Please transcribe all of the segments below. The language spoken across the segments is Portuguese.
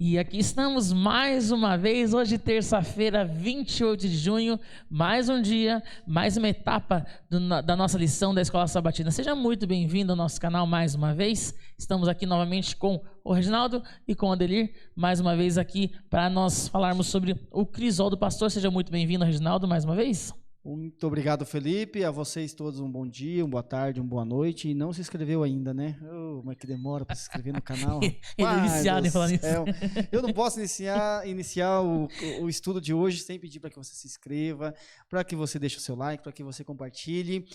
E aqui estamos mais uma vez, hoje terça-feira, 28 de junho, mais um dia, mais uma etapa da nossa lição da Escola Sabatina. Seja muito bem-vindo ao nosso canal mais uma vez. Estamos aqui novamente com o Reginaldo e com o Adelir, mais uma vez aqui para nós falarmos sobre o Crisol do Pastor. Seja muito bem-vindo, Reginaldo, mais uma vez. Muito obrigado, Felipe. A vocês todos um bom dia, uma boa tarde, uma boa noite. E não se inscreveu ainda, né? Como é que demora para se inscrever no canal? Ele é viciado em falar nisso. Eu não posso iniciar o estudo de hoje sem pedir para que você se inscreva, para que você deixe o seu like, para que você compartilhe.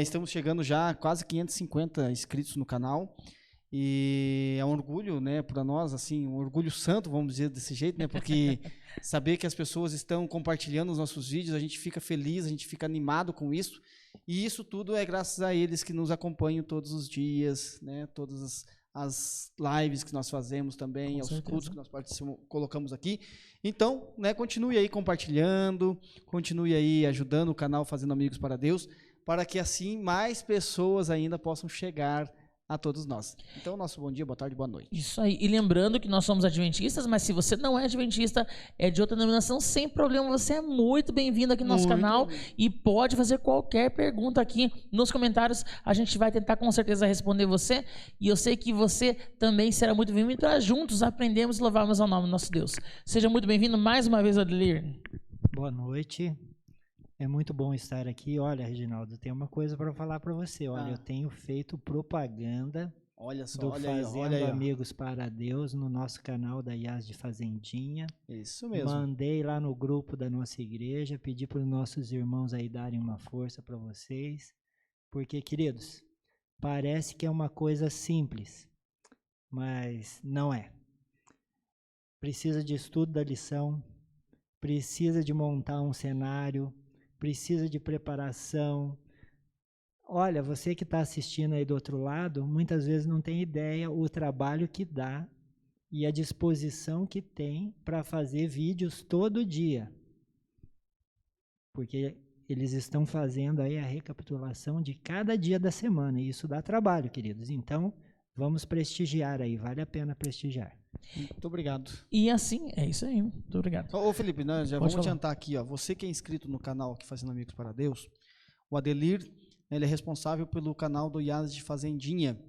Estamos chegando já a quase 550 inscritos no canal. E é um orgulho, né, para nós, assim, um orgulho santo, vamos dizer desse jeito, né, porque saber que as pessoas estão compartilhando os nossos vídeos, a gente fica feliz, a gente fica animado com isso, e isso tudo é graças a eles que nos acompanham todos os dias, né, todas as lives que nós fazemos também, aos cultos que nós colocamos aqui. Então, né, continue aí compartilhando, continue aí ajudando o canal, fazendo amigos para Deus, para que assim mais pessoas ainda possam chegar a todos nós. Então, nosso bom dia, boa tarde, boa noite. Isso aí. E lembrando que nós somos adventistas, mas se você não é adventista, é de outra denominação, sem problema, você é muito bem-vindo aqui no nosso canal e pode fazer qualquer pergunta aqui nos comentários. A gente vai tentar com certeza responder você e eu sei que você também será muito bem-vindo para juntos aprendermos e louvarmos ao nome do nosso Deus. Seja muito bem-vindo mais uma vez, Adelir. Boa noite. É muito bom estar aqui. Olha, Reginaldo, tem uma coisa para falar para você. Olha, eu tenho feito propaganda do Fazendo Amigos para Deus no nosso canal da IAS de Fazendinha. Isso mesmo. Mandei lá no grupo da nossa igreja, pedi para os nossos irmãos aí darem uma força para vocês. Porque, queridos, parece que é uma coisa simples, mas não é. Precisa de estudo da lição, precisa de montar um cenário, precisa de preparação. Olha, você que está assistindo aí do outro lado, muitas vezes não tem ideia o trabalho que dá e a disposição que tem para fazer vídeos todo dia. Porque eles estão fazendo aí a recapitulação de cada dia da semana e isso dá trabalho, queridos. Então, vamos prestigiar aí, vale a pena prestigiar. Muito obrigado. E assim, é isso aí. Muito obrigado. Ô Felipe, né, já vamos adiantar aqui, ó. Você que é inscrito no canal aqui Fazendo Amigos para Deus, o Adelir, ele é responsável pelo canal do IAS de Fazendinha.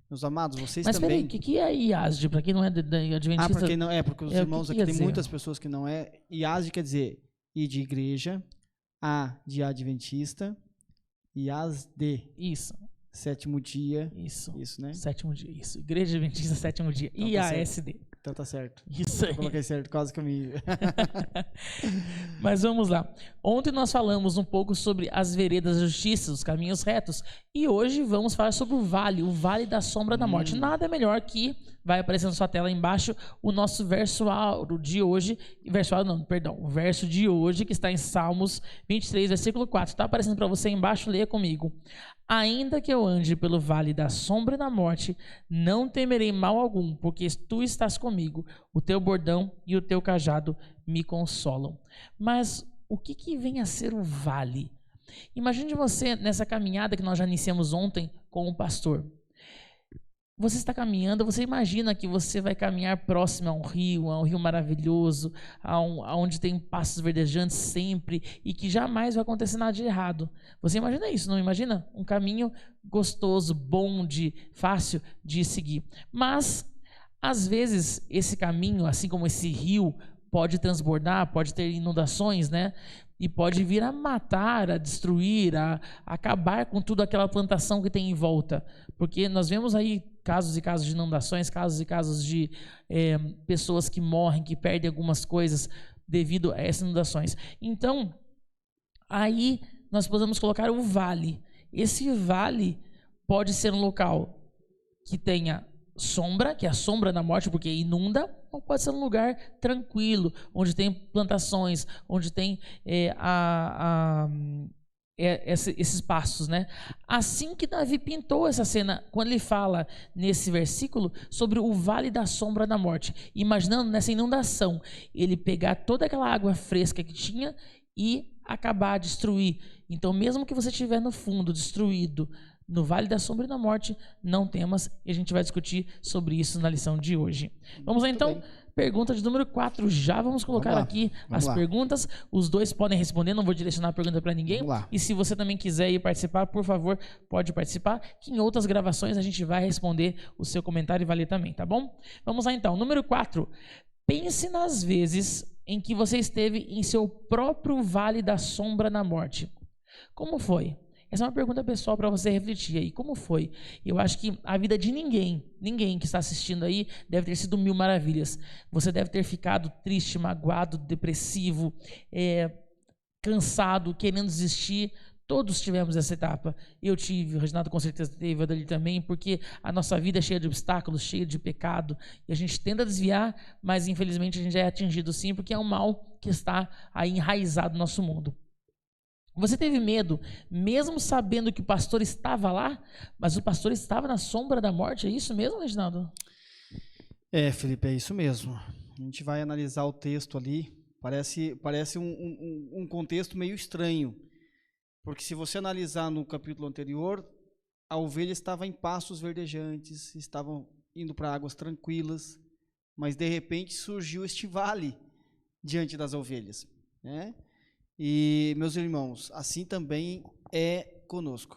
Meus amados, vocês mas também... Mas peraí, o que é IASD? Para quem não é adventista... para quem não é, porque os irmãos aqui tem muitas pessoas que não é. IASD quer dizer I de igreja, A de adventista, IASD. Isso. Sétimo dia. Isso, né? Sétimo dia, isso. Igreja Adventista, sétimo dia. Então IASD. Então tá certo. Isso aí. Eu coloquei certo, quase que eu me... Mas vamos lá. Ontem nós falamos um pouco sobre as veredas da justiça, os caminhos retos. E hoje vamos falar sobre o Vale da Sombra da Morte. Nada melhor que, vai aparecer na sua tela aí embaixo, o nosso verso de hoje. O verso de hoje, que está em Salmos 23, versículo 4. Está aparecendo para você aí embaixo, leia comigo. Ainda que eu ande pelo vale da sombra da morte, não temerei mal algum, porque tu estás comigo, o teu bordão e o teu cajado me consolam. Mas o que vem a ser o vale? Imagine você nessa caminhada que nós já iniciamos ontem com o pastor. Você está caminhando, você imagina que você vai caminhar próximo a um rio maravilhoso, onde tem pastos verdejantes sempre e que jamais vai acontecer nada de errado. Você imagina isso, não imagina? Um caminho gostoso, bom, fácil de seguir. Mas, às vezes, esse caminho, assim como esse rio, pode transbordar, pode ter inundações, né? E pode vir a matar, a destruir, a acabar com toda aquela plantação que tem em volta. Porque nós vemos aí casos e casos de inundações, casos e casos de pessoas que morrem, que perdem algumas coisas devido a essas inundações. Então, aí nós podemos colocar o vale. Esse vale pode ser um local que tenha sombra, que é a sombra da morte, porque inunda, ou pode ser um lugar tranquilo, onde tem plantações, onde tem esses pastos, né? Assim que Davi pintou essa cena, quando ele fala nesse versículo sobre o vale da sombra da morte, imaginando nessa inundação, ele pegar toda aquela água fresca que tinha e acabar, destruir. Então, mesmo que você estiver no fundo, destruído, No vale da sombra e da morte não temas, e a gente vai discutir sobre isso na lição de hoje. Vamos lá então, pergunta de número 4, já vamos colocar aqui as perguntas, os dois podem responder, não vou direcionar a pergunta para ninguém, e se você também quiser ir participar, por favor, pode participar, que em outras gravações a gente vai responder o seu comentário e vai ler também, tá bom? Vamos lá então, número 4, pense nas vezes em que você esteve em seu próprio vale da sombra da morte. Como foi? Essa é uma pergunta pessoal para você refletir aí. Como foi? Eu acho que a vida de ninguém que está assistindo aí deve ter sido mil maravilhas. Você deve ter ficado triste, magoado, depressivo, cansado, querendo desistir. Todos tivemos essa etapa. Eu tive, o Reginaldo com certeza teve, a Dali também, porque a nossa vida é cheia de obstáculos, cheia de pecado, e a gente tenta desviar, mas infelizmente a gente é atingido sim, porque é um mal que está aí enraizado no nosso mundo. Você teve medo, mesmo sabendo que o pastor estava lá, mas o pastor estava na sombra da morte, é isso mesmo, Reginaldo? Felipe, é isso mesmo. A gente vai analisar o texto ali, parece um contexto meio estranho, porque se você analisar no capítulo anterior, a ovelha estava em pastos verdejantes, estavam indo para águas tranquilas, mas de repente surgiu este vale diante das ovelhas, né? E, meus irmãos, assim também é conosco.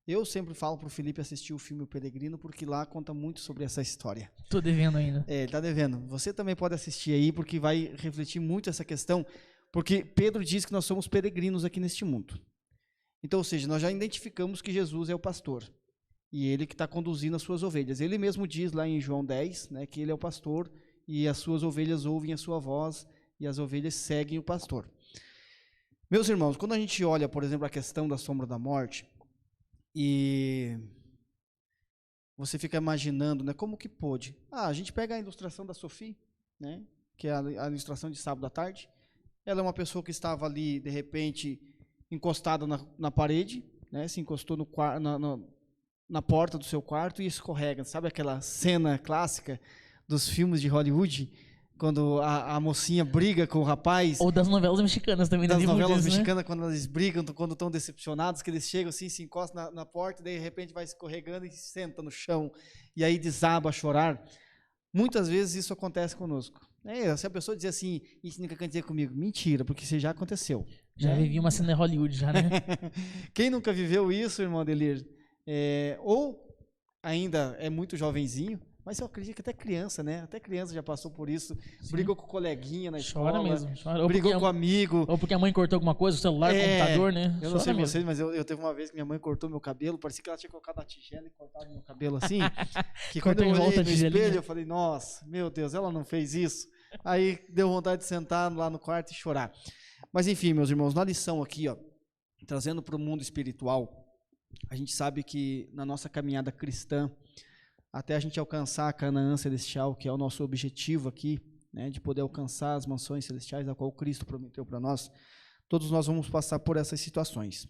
Eu sempre falo para o Felipe assistir o filme O Peregrino, porque lá conta muito sobre essa história. Estou devendo ainda. Ele está devendo. Você também pode assistir aí, porque vai refletir muito essa questão, porque Pedro diz que nós somos peregrinos aqui neste mundo. Então, ou seja, nós já identificamos que Jesus é o pastor, e ele que está conduzindo as suas ovelhas. Ele mesmo diz lá em João 10, né, que ele é o pastor, e as suas ovelhas ouvem a sua voz, e as ovelhas seguem o pastor. Meus irmãos, quando a gente olha, por exemplo, a questão da sombra da morte, e você fica imaginando, né, como que pôde? A gente pega a ilustração da Sophie, né, que é a ilustração de sábado à tarde. Ela é uma pessoa que estava ali, de repente, encostada na parede, né, se encostou na porta do seu quarto e escorrega. Sabe aquela cena clássica dos filmes de Hollywood? Quando a mocinha briga com o rapaz. Ou das novelas mexicanas também. Das novelas mexicanas, quando eles brigam, quando estão decepcionados, que eles chegam assim, se encostam na porta, e de repente vai escorregando e senta no chão, e aí desaba a chorar. Muitas vezes isso acontece conosco. Se a pessoa dizer assim, isso nunca quer dizer comigo, mentira, porque isso já aconteceu. Já vivi uma cena em Hollywood, já, né? Quem nunca viveu isso, irmão Adelir? Ou ainda é muito jovenzinho, mas eu acredito que até criança, né? Até criança já passou por isso. Sim. Brigou com o coleguinha na escola. Chora mesmo. Chora. Brigou com o amigo. Ou porque a mãe cortou alguma coisa, o celular, o computador, né? Eu não sei vocês, mas eu teve uma vez que minha mãe cortou meu cabelo. Parecia que ela tinha colocado a tigela e cortado meu cabelo assim. Que quando eu olhei no espelho, eu falei, nossa, meu Deus, ela não fez isso. Aí deu vontade de sentar lá no quarto e chorar. Mas enfim, meus irmãos, na lição aqui, ó, trazendo para o mundo espiritual, a gente sabe que na nossa caminhada cristã, até a gente alcançar a Canaã celestial, que é o nosso objetivo aqui, né, de poder alcançar as mansões celestiais, a qual Cristo prometeu para nós, todos nós vamos passar por essas situações.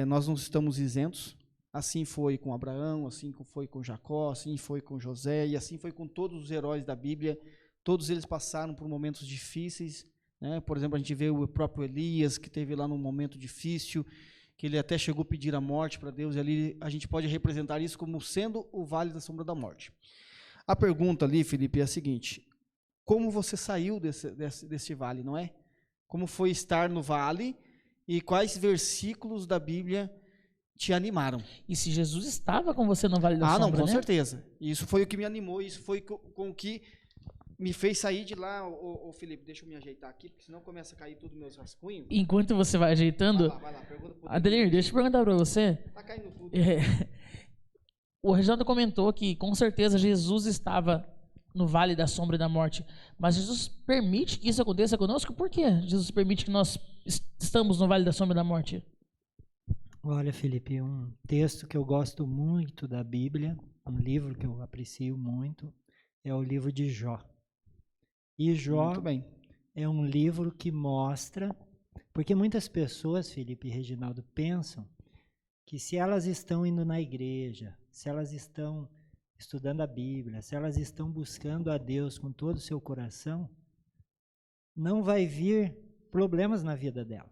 Nós não estamos isentos, assim foi com Abraão, assim foi com Jacó, assim foi com José, e assim foi com todos os heróis da Bíblia. Todos eles passaram por momentos difíceis, né? Por exemplo, a gente vê o próprio Elias, que teve lá num momento difícil, que ele até chegou a pedir a morte para Deus, e ali a gente pode representar isso como sendo o vale da sombra da morte. A pergunta ali, Felipe, é a seguinte: como você saiu desse vale, não é? Como foi estar no vale e quais versículos da Bíblia te animaram? E se Jesus estava com você no vale da sombra, não, com né? certeza. Isso foi o que me animou, isso foi com o que me fez sair de lá. Ô Felipe, deixa eu me ajeitar aqui, porque senão começa a cair tudo meus rascunhos. Enquanto você vai ajeitando, vai lá, Adelir, deixa eu perguntar para você. Tá caindo tudo. O Reginaldo comentou que com certeza Jesus estava no vale da sombra e da morte, mas Jesus permite que isso aconteça conosco? Por que Jesus permite que nós estamos no vale da sombra e da morte? Olha, Felipe, um texto que eu gosto muito da Bíblia, um livro que eu aprecio muito, é o livro de Jó. E Jó é um livro que mostra, porque muitas pessoas, Felipe e Reginaldo, pensam que se elas estão indo na igreja, se elas estão estudando a Bíblia, se elas estão buscando a Deus com todo o seu coração, não vai vir problemas na vida dela.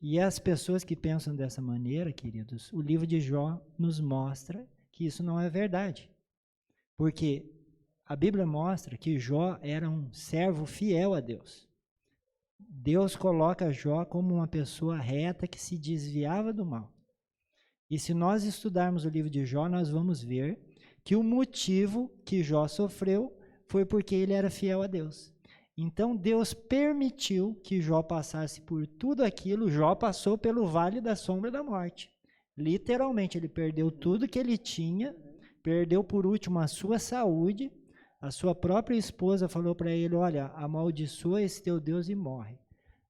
E as pessoas que pensam dessa maneira, queridos, o livro de Jó nos mostra que isso não é verdade. Porque a Bíblia mostra que Jó era um servo fiel a Deus. Deus coloca Jó como uma pessoa reta que se desviava do mal. E se nós estudarmos o livro de Jó, nós vamos ver que o motivo que Jó sofreu foi porque ele era fiel a Deus. Então Deus permitiu que Jó passasse por tudo aquilo. Jó passou pelo vale da sombra da morte. Literalmente, ele perdeu tudo que ele tinha, perdeu por último a sua saúde. A sua própria esposa falou para ele: olha, amaldiçoa esse teu Deus e morre.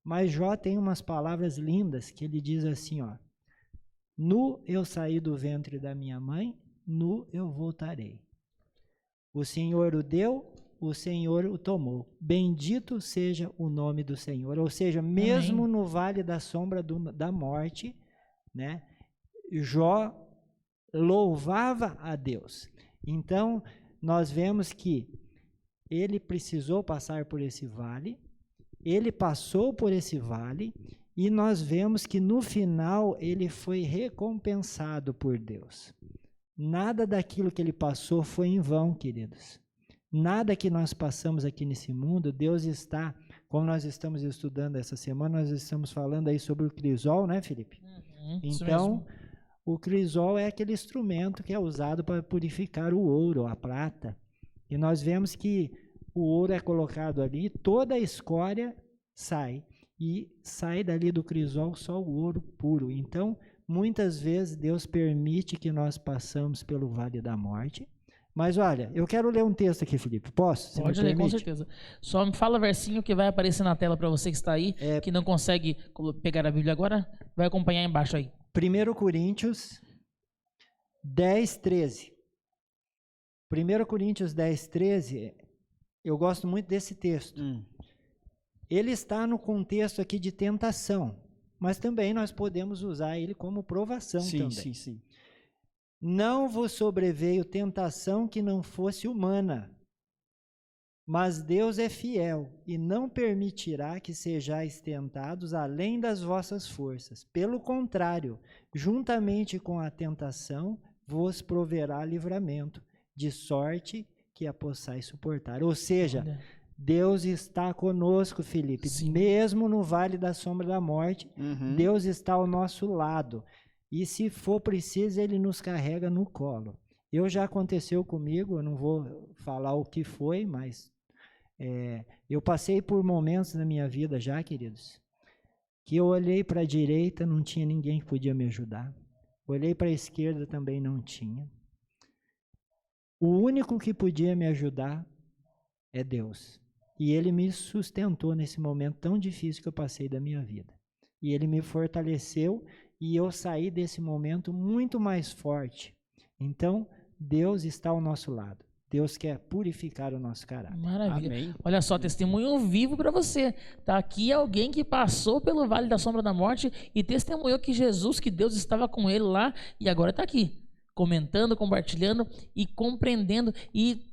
Mas Jó tem umas palavras lindas que ele diz assim, ó: nu eu saí do ventre da minha mãe, nu eu voltarei. O Senhor o deu, o Senhor o tomou. Bendito seja o nome do Senhor. Ou seja, mesmo no vale da sombra da morte, né, Jó louvava a Deus. Então, nós vemos que ele precisou passar por esse vale, ele passou por esse vale, e nós vemos que no final ele foi recompensado por Deus. Nada daquilo que ele passou foi em vão, queridos. Nada que nós passamos aqui nesse mundo, Deus está, como nós estamos estudando essa semana, nós estamos falando aí sobre o crisol, né, Felipe? Então, o crisol é aquele instrumento que é usado para purificar o ouro, a prata. E nós vemos que o ouro é colocado ali, toda a escória sai. E sai dali do crisol só o ouro puro. Então, muitas vezes Deus permite que nós passamos pelo vale da morte. Mas olha, eu quero ler um texto aqui, Felipe. Posso? Pode ler, com certeza. Só me fala o versinho que vai aparecer na tela para você que está aí, que não consegue pegar a Bíblia agora, vai acompanhar embaixo aí. 1 Coríntios 10, 13. 1 Coríntios 10, 13, eu gosto muito desse texto. Ele está no contexto aqui de tentação, mas também nós podemos usar ele como provação também. Sim. Não vos sobreveio tentação que não fosse humana, mas Deus é fiel e não permitirá que sejais tentados além das vossas forças. Pelo contrário, juntamente com a tentação, vos proverá livramento, de sorte que a possais suportar. Ou seja, Deus está conosco, Felipe. Sim. Mesmo no vale da sombra da morte, Deus está ao nosso lado. E se for preciso, Ele nos carrega no colo. Já aconteceu comigo, eu não vou falar o que foi, mas eu passei por momentos na minha vida já, queridos, que eu olhei para a direita, não tinha ninguém que podia me ajudar. Olhei para a esquerda, também não tinha. O único que podia me ajudar é Deus. E Ele me sustentou nesse momento tão difícil que eu passei da minha vida. E Ele me fortaleceu e eu saí desse momento muito mais forte. Então, Deus está ao nosso lado. Deus quer purificar o nosso caráter. Maravilha. Amém. Olha só, testemunho vivo para você. Tá aqui alguém que passou pelo vale da sombra da morte e testemunhou que Jesus, que Deus estava com ele lá e agora está aqui, comentando, compartilhando e compreendendo e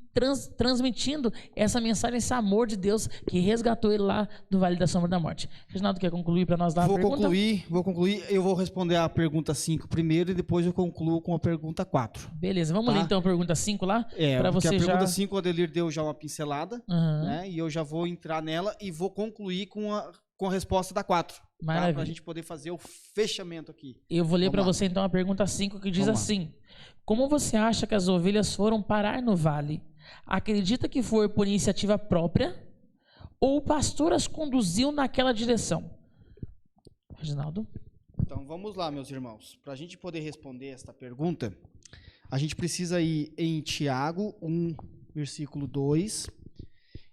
transmitindo essa mensagem, esse amor de Deus que resgatou ele lá do Vale da Sombra da Morte. Reginaldo, quer concluir para nós lá a pergunta? Vou concluir. Eu vou responder a pergunta 5 primeiro e depois eu concluo com a pergunta 4. Beleza, vamos ler então a pergunta 5 lá? Para você a pergunta 5, o Adelir deu já uma pincelada, né? E eu já vou entrar nela e vou concluir com a resposta da 4. Maravilha. Tá? Para a gente poder fazer o fechamento aqui. Eu vou ler para você então a pergunta 5 que diz assim: como você acha que as ovelhas foram parar no vale? Acredita que foi por iniciativa própria ou o pastor as conduziu naquela direção? Reginaldo? Então vamos lá, meus irmãos. Para a gente poder responder esta pergunta, a gente precisa ir em Tiago 1, versículo 2,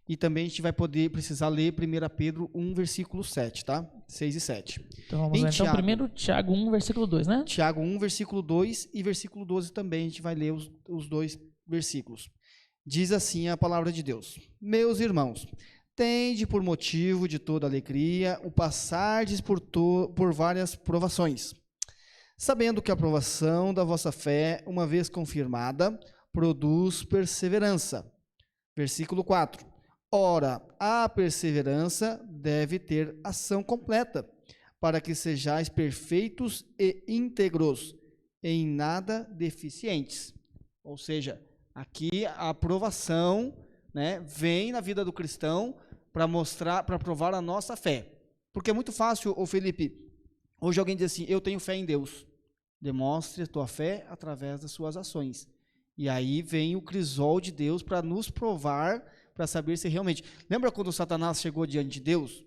e também a gente vai precisar ler 1 Pedro 1, versículo 7, tá? 6 e 7. Então vamos lá. Então primeiro Tiago 1, versículo 2, né? Tiago 1, versículo 2 e versículo 12 também, a gente vai ler os dois versículos. Diz assim a palavra de Deus: meus irmãos, tende por motivo de toda alegria o passardes por várias provações, sabendo que a provação da vossa fé, uma vez confirmada, produz perseverança. Versículo 4. Ora, a perseverança deve ter ação completa, para que sejais perfeitos e íntegros, em nada deficientes. Ou seja, aqui a aprovação, né, vem na vida do cristão para mostrar, para provar a nossa fé. Porque é muito fácil, ô Felipe, hoje alguém diz assim, eu tenho fé em Deus. Demonstre a tua fé através das suas ações. E aí vem o crisol de Deus para nos provar, para saber se realmente... Lembra quando Satanás chegou diante de Deus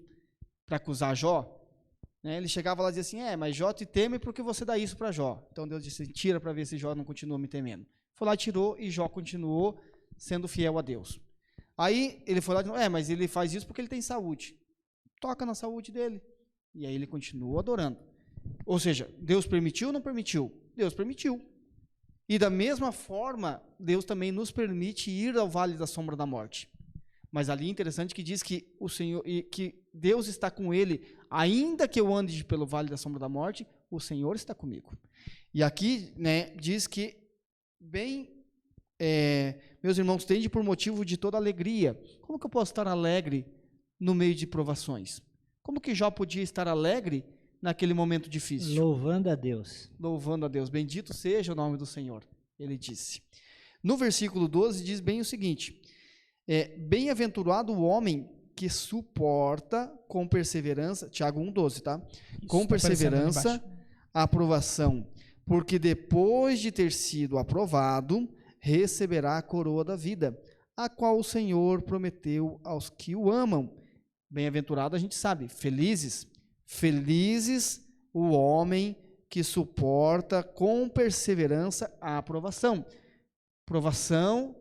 para acusar Jó? Né, ele chegava lá e dizia assim, mas Jó te teme porque você dá isso para Jó. Então Deus disse, tira para ver se Jó não continua me temendo. Foi lá, tirou, e Jó continuou sendo fiel a Deus. Aí ele foi lá e disse, mas ele faz isso porque ele tem saúde. Toca na saúde dele. E aí ele continuou adorando. Ou seja, Deus permitiu ou não permitiu? Deus permitiu. E da mesma forma, Deus também nos permite ir ao vale da sombra da morte. Mas ali é interessante que diz que o Senhor, que Deus está com ele, ainda que eu ande pelo vale da sombra da morte, o Senhor está comigo. E aqui, né, diz que meus irmãos, tende por motivo de toda alegria. Como que eu posso estar alegre no meio de provações? Como que Jó podia estar alegre naquele momento difícil? Louvando a Deus. Louvando a Deus. Bendito seja o nome do Senhor, ele disse. No versículo 12 diz bem o seguinte, bem-aventurado o homem que suporta com perseverança, Tiago 1,12, tá? Isso, com tá perseverança a aprovação, porque depois de ter sido aprovado, receberá a coroa da vida, a qual o Senhor prometeu aos que o amam. Bem-aventurado, a gente sabe, felizes o homem que suporta com perseverança a aprovação. Provação,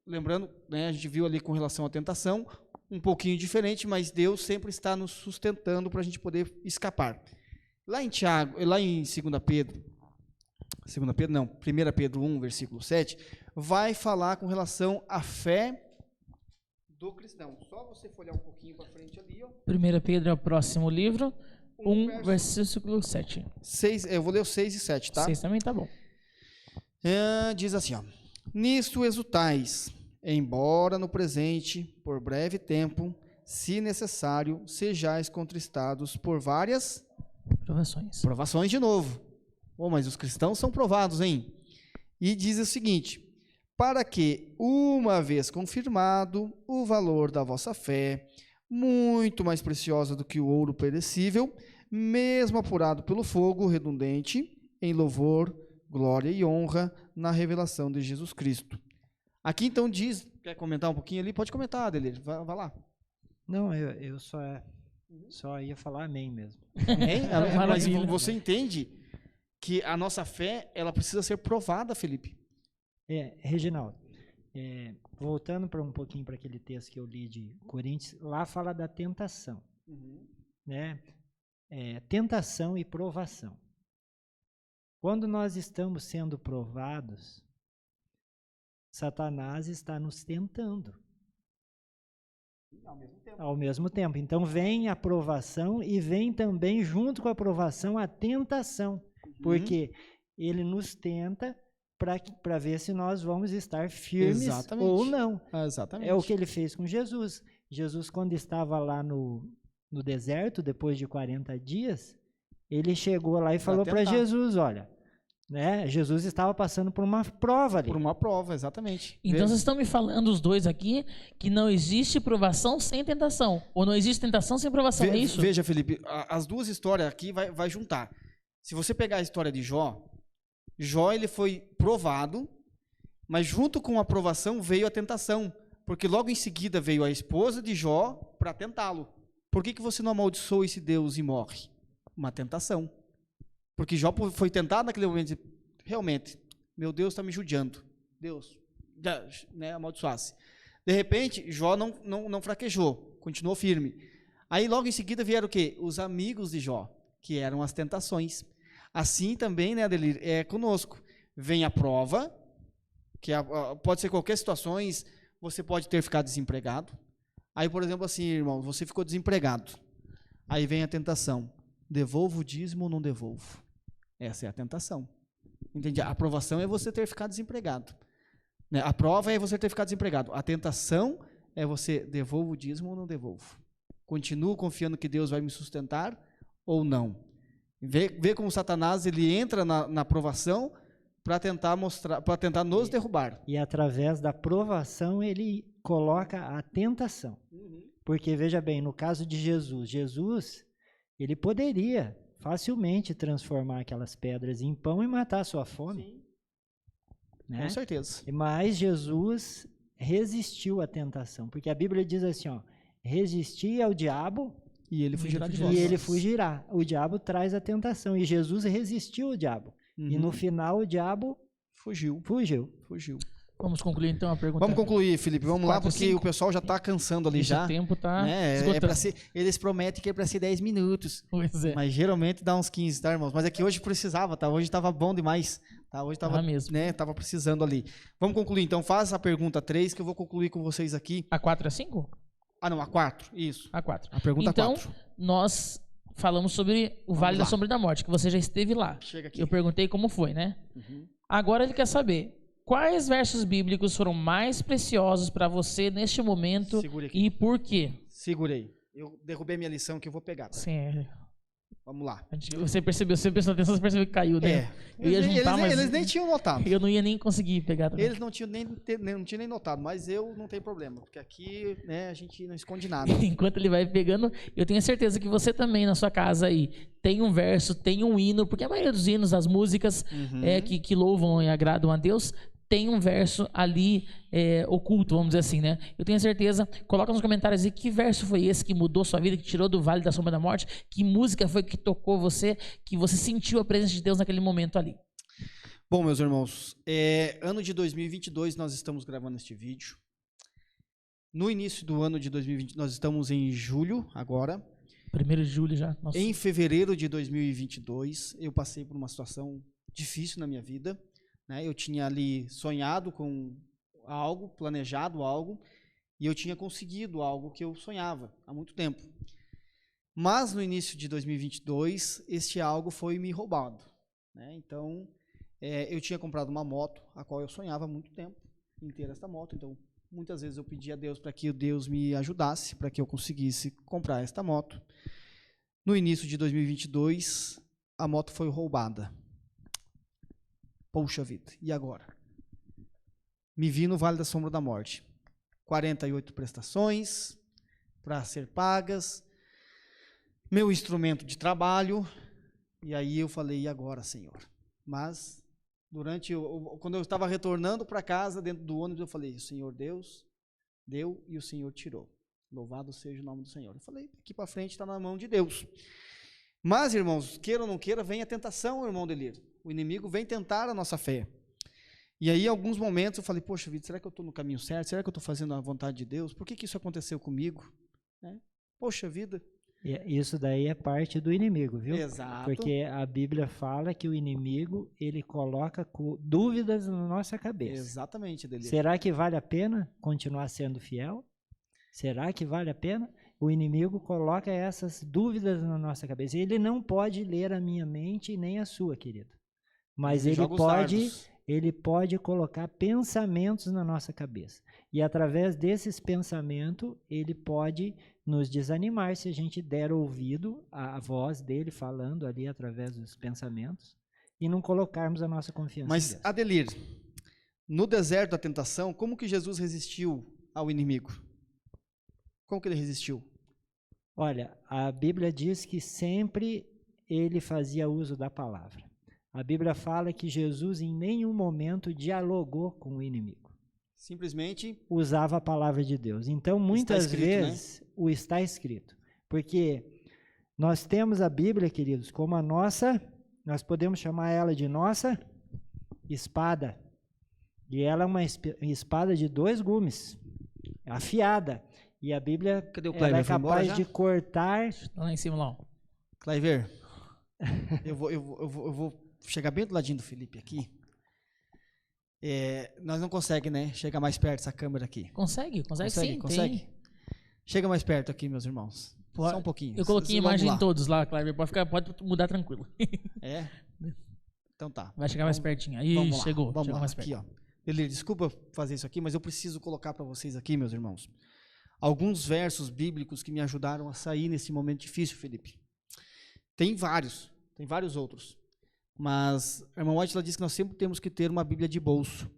lembrando, né, a gente viu ali com relação à tentação, um pouquinho diferente, mas Deus sempre está nos sustentando para a gente poder escapar. Lá em 1 Pedro 1, versículo 7, vai falar com relação à fé do cristão. Só você folhear um pouquinho para frente ali, ó. 1 Pedro é o próximo livro, 1, versículo 7. 6, eu vou ler o 6 e 7, tá? 6 também tá bom. Diz assim, ó. Nisto exultais, embora no presente, por breve tempo, se necessário, sejais contristados por várias provações de novo. Mas os cristãos são provados, hein? E diz o seguinte, para que, uma vez confirmado o valor da vossa fé, muito mais preciosa do que o ouro perecível, mesmo apurado pelo fogo redundante, em louvor, glória e honra, na revelação de Jesus Cristo. Aqui então diz, quer comentar um pouquinho ali? Pode comentar, Adelir, vai lá. Não, eu só ia falar amém mesmo. Amém? Mas você entende que a nossa fé, ela precisa ser provada, Felipe. Reginaldo, voltando para um pouquinho para aquele texto que eu li de Coríntios, lá fala da tentação, né? Tentação e provação. Quando nós estamos sendo provados, Satanás está nos tentando. Ao mesmo tempo. Então vem a provação e vem também junto com a provação a tentação, porque ele nos tenta para ver se nós vamos estar firmes ou não. Exatamente. É o que ele fez com Jesus. Jesus, quando estava lá no deserto, depois de 40 dias, ele chegou lá e falou para Jesus, olha, né? Jesus estava passando por uma prova ali. Por uma prova, exatamente. Então vocês estão me falando, os dois aqui, que não existe provação sem tentação. Ou não existe tentação sem provação, é isso? Veja, Felipe, as duas histórias aqui vai juntar. Se você pegar a história de Jó, ele foi provado, mas junto com a provação veio a tentação. Porque logo em seguida veio a esposa de Jó para tentá-lo. Por que você não amaldiçoa esse Deus e morre? Uma tentação. Porque Jó foi tentado naquele momento, realmente, meu Deus está me judiando. Deus, né, amaldiçoasse. De repente, Jó não fraquejou, continuou firme. Aí logo em seguida vieram o quê? Os amigos de Jó, que eram as tentações. Assim também, né, Adelir, é conosco. Vem a prova, que pode ser qualquer situação, você pode ter ficado desempregado. Aí, por exemplo, assim, irmão, você ficou desempregado. Aí vem a tentação. Devolvo o dízimo ou não devolvo? Essa é a tentação. Entende? A aprovação é você ter ficado desempregado. A prova é você ter ficado desempregado. A tentação é você devolvo o dízimo ou não devolvo? Continuo confiando que Deus vai me sustentar ou não? Vê como Satanás ele entra na provação para tentar mostrar, para tentar nos derrubar. E através da provação ele coloca a tentação. Porque veja bem, no caso de Jesus, ele poderia facilmente transformar aquelas pedras em pão e matar a sua fome. Sim. Né? Com certeza. Mas Jesus resistiu à tentação, porque a Bíblia diz assim, ó, resistir ao diabo E ele fugirá de e vós. ele fugirá. O diabo traz a tentação e Jesus resistiu ao diabo. E no final o diabo Fugiu. Vamos concluir então a pergunta. Vamos concluir, Felipe. Vamos lá, 4, porque 5. o pessoal já está cansando ali Esse já. tempo tá Né? esgotando. Eles prometem que é para ser 10 minutos. Pois é. Mas geralmente dá uns 15, tá, irmãos? Mas é que hoje precisava, tá? Hoje estava bom demais. Tá? Hoje estava, mesmo. né? Tava precisando ali. Vamos concluir, então. Faça a pergunta 3, que eu vou concluir com vocês aqui. A 4 a 5? Ah, não, a 4. Isso. A 4. A pergunta Então, 4. nós falamos sobre o Vale da lá. Sombra da Morte, que você já esteve lá. Chega aqui. Eu perguntei como foi, né? Uhum. Agora ele quer saber quais versos bíblicos foram mais preciosos para você neste momento Segure aqui. e por quê? Segurei. Eu derrubei minha lição que eu vou pegar. Tá? Sim, Vamos lá. você percebeu, você prestou atenção, você percebeu que caiu, né? Eu ia juntar, mas eles nem tinham notado. eu não ia nem conseguir pegar também. Eles não tinham nem notado, mas eu não tenho problema, porque aqui, né, a gente não esconde nada. Enquanto ele vai pegando, eu tenho certeza que você também na sua casa aí tem um verso, tem um hino, porque a maioria dos hinos, das músicas que louvam e agradam a Deus, tem um verso ali oculto, vamos dizer assim, né? Eu tenho certeza. Coloca nos comentários aí que verso foi esse que mudou sua vida, que tirou do Vale da Sombra da Morte, que música foi que tocou você, que você sentiu a presença de Deus naquele momento ali. Bom, meus irmãos, ano de 2022 nós estamos gravando este vídeo. No início do ano de 2020, nós estamos em julho agora. 1º de julho já. Nossa. Em fevereiro de 2022, eu passei por uma situação difícil na minha vida. Né? Eu tinha ali sonhado com algo, planejado algo, e eu tinha conseguido algo que eu sonhava há muito tempo. Mas no início de 2022, este algo foi me roubado. Né? Então, eu tinha comprado uma moto, a qual eu sonhava há muito tempo em ter esta moto. Então, muitas vezes eu pedia a Deus para que Deus me ajudasse, para que eu conseguisse comprar esta moto. No início de 2022, a moto foi roubada. Poxa vida, e agora? Me vi no Vale da Sombra da Morte. 48 prestações para ser pagas, meu instrumento de trabalho, e aí eu falei, e agora, Senhor? Mas, quando eu estava retornando para casa, dentro do ônibus, eu falei, o Senhor Deus deu e o Senhor tirou. Louvado seja o nome do Senhor. Eu falei, daqui para frente está na mão de Deus. Mas, irmãos, queira ou não queira, vem a tentação, irmão Delir. O inimigo vem tentar a nossa fé. E aí, em alguns momentos, eu falei, poxa vida, será que eu estou no caminho certo? Será que eu estou fazendo a vontade de Deus? Por que isso aconteceu comigo? Poxa vida. Isso daí é parte do inimigo, viu? Exato. Porque a Bíblia fala que o inimigo, ele coloca dúvidas na nossa cabeça. Exatamente, Delir. Será que vale a pena continuar sendo fiel? Será que vale a pena? O inimigo coloca essas dúvidas na nossa cabeça. Ele não pode ler a minha mente nem a sua, querido. Mas ele pode colocar pensamentos na nossa cabeça. E através desses pensamentos, ele pode nos desanimar se a gente der ouvido à voz dele falando ali através dos pensamentos e não colocarmos a nossa confiança em Mas, Deus. Adelir, no deserto da tentação, como que Jesus resistiu ao inimigo? Como que ele resistiu? Olha, a Bíblia diz que sempre ele fazia uso da palavra. A Bíblia fala que Jesus em nenhum momento dialogou com o inimigo. Simplesmente usava a palavra de Deus. Então, muitas vezes, o está escrito. Porque nós temos a Bíblia, queridos, como a nossa, nós podemos chamar ela de nossa espada. E ela é uma espada de 2 gumes, afiada. E a Bíblia ela é capaz de cortar... Lá em cima, lá. Cliver, eu vou chegar bem do ladinho do Felipe aqui. Nós não conseguimos, né? Chegar mais perto dessa câmera aqui. Consegue sim. Consegue? Tem. Chega mais perto aqui, meus irmãos. Só um pouquinho. Eu coloquei imagem em todos lá, Cliver. Pode mudar tranquilo. Então tá. Vai chegar mais pertinho. Aí chegou. Vamos lá. Mais perto. Aqui, ó. Ele, desculpa fazer isso aqui, mas eu preciso colocar para vocês aqui, meus irmãos, alguns versos bíblicos que me ajudaram a sair nesse momento difícil, Felipe. Tem vários outros. Mas a irmã White ela diz que nós sempre temos que ter uma Bíblia de bolso.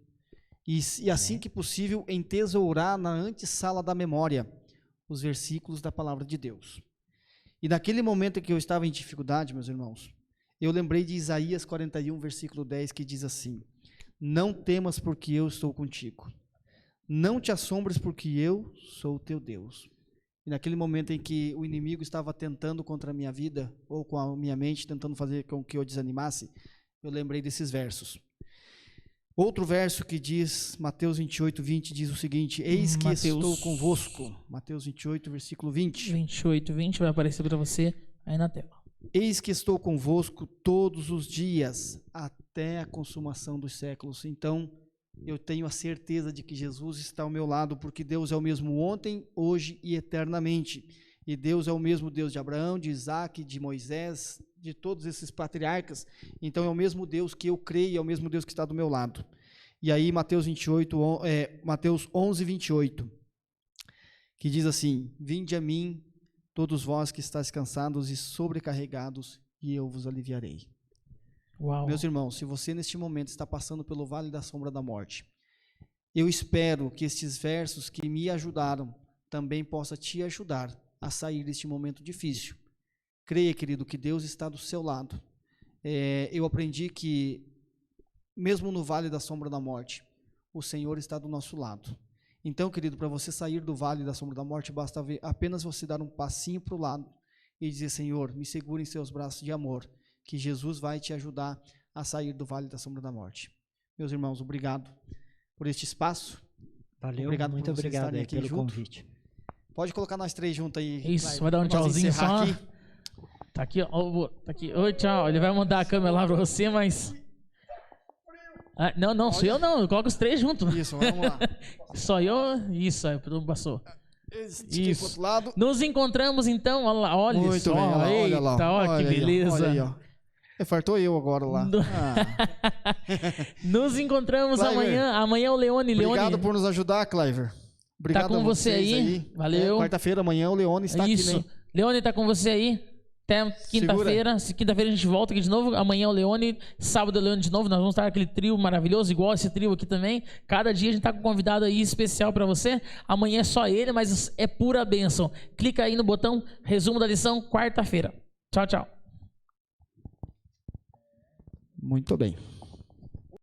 E assim que possível, entesourar na antessala da memória os versículos da palavra de Deus. E naquele momento em que eu estava em dificuldade, meus irmãos, eu lembrei de Isaías 41, versículo 10, que diz assim: não temas porque eu estou contigo. Não te assombres porque eu sou o teu Deus. E naquele momento em que o inimigo estava tentando contra a minha vida, ou com a minha mente, tentando fazer com que eu desanimasse, eu lembrei desses versos. Outro verso que diz, Mateus 28, 20, diz o seguinte: eis que estou convosco. Mateus 28, versículo 20. 28, 20 vai aparecer para você aí na tela. Eis que estou convosco todos os dias, até a consumação dos séculos. Então, eu tenho a certeza de que Jesus está ao meu lado, porque Deus é o mesmo ontem, hoje e eternamente. E Deus é o mesmo Deus de Abraão, de Isaac, de Moisés, de todos esses patriarcas. Então é o mesmo Deus que eu creio, é o mesmo Deus que está do meu lado. E aí Mateus 11, 28, que diz assim: vinde a mim, todos vós que estáis cansados e sobrecarregados, e eu vos aliviarei. Uau. Meus irmãos, se você neste momento está passando pelo vale da sombra da morte, eu espero que estes versos que me ajudaram também possa te ajudar a sair deste momento difícil. Creia, querido, que Deus está do seu lado. Eu aprendi que, mesmo no vale da sombra da morte, o Senhor está do nosso lado. Então, querido, para você sair do vale da sombra da morte, basta apenas você dar um passinho para o lado e dizer: Senhor, me segura em seus braços de amor, que Jesus vai te ajudar a sair do vale da sombra da morte. Meus irmãos, obrigado por este espaço. Valeu, obrigado muito por vocês obrigado estarem aí aqui pelo junto. convite. Pode colocar nós três juntos aí. Isso, vai dar um tchauzinho só. Aqui. Tá aqui, ó. Tá aqui. Oi, tchau. Ele vai mandar a câmera lá pra você, mas... não, sou eu não. Eu coloco os três juntos. Isso, vamos lá. Só eu... Isso, aí, passou. Isso. Pro outro lado. Nos encontramos então, olha muito só. bem, Eita, ó, que beleza. Olha aí, ó. Fartou eu agora lá. Nos encontramos Cliver, amanhã o Leone. Obrigado por nos ajudar, Cliver. Obrigado tá com você aí. Valeu. Quarta-feira, amanhã o Leone está aqui, né? Leone tá com você aí. Até quinta-feira. Quinta-feira a gente volta aqui de novo. Amanhã o Leone. Sábado o Leone de novo. Nós vamos estar aquele trio maravilhoso, igual esse trio aqui também. Cada dia a gente tá com um convidado aí especial para você. Amanhã é só ele, mas é pura bênção. Clica aí no botão resumo da lição, quarta-feira. Tchau, tchau. Muito bem.